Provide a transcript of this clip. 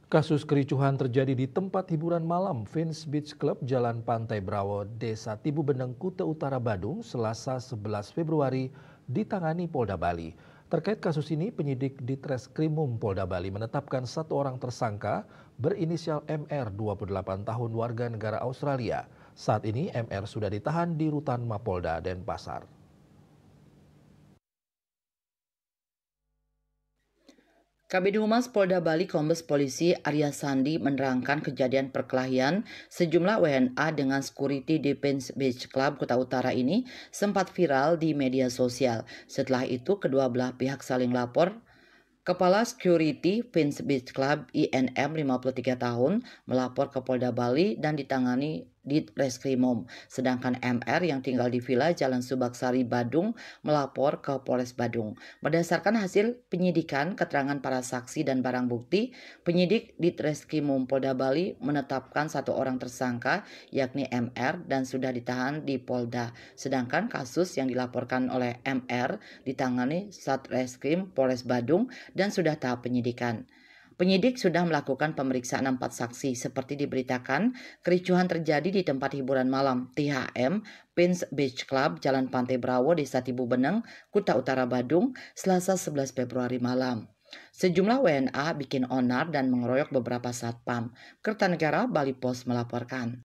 Kasus kericuhan terjadi di tempat hiburan malam Vince Beach Club Jalan Pantai Brawo, Desa Tibu Beneng, Kuta Utara, Badung, Selasa 11 Februari ditangani Polda Bali. Terkait kasus ini, penyidik Ditreskrimum Polda Bali menetapkan satu orang tersangka berinisial MR 28 tahun warga negara Australia. Saat ini MR sudah ditahan di Rutan Mapolda Denpasar. Kabid Humas Polda Bali Kombes Polisi Arya Sandi menerangkan kejadian perkelahian sejumlah WNA dengan security di Vince Beach Club Kuta Utara ini sempat viral di media sosial. Setelah itu kedua belah pihak saling lapor. Kepala Security Vince Beach Club INM 53 tahun melapor ke Polda Bali dan ditangani di Reskrimum. Sedangkan MR yang tinggal di Villa Jalan Subaksari, Badung melapor ke Polres Badung. Berdasarkan hasil penyidikan, keterangan para saksi dan barang bukti, penyidik di Reskrimum Polda Bali menetapkan satu orang tersangka yakni MR dan sudah ditahan di Polda. Sedangkan kasus yang dilaporkan oleh MR ditangani Satreskrim Polres Badung dan sudah tahap penyidikan. Penyidik sudah melakukan pemeriksaan 4 saksi seperti diberitakan. Kericuhan terjadi di tempat hiburan malam THM Vince Beach Club Jalan Pantai Brawo, Desa Tibu Beneng, Kuta Utara, Badung, Selasa 11 Februari malam. Sejumlah WNA bikin onar dan mengeroyok beberapa satpam. Kertanegara Bali Pos melaporkan.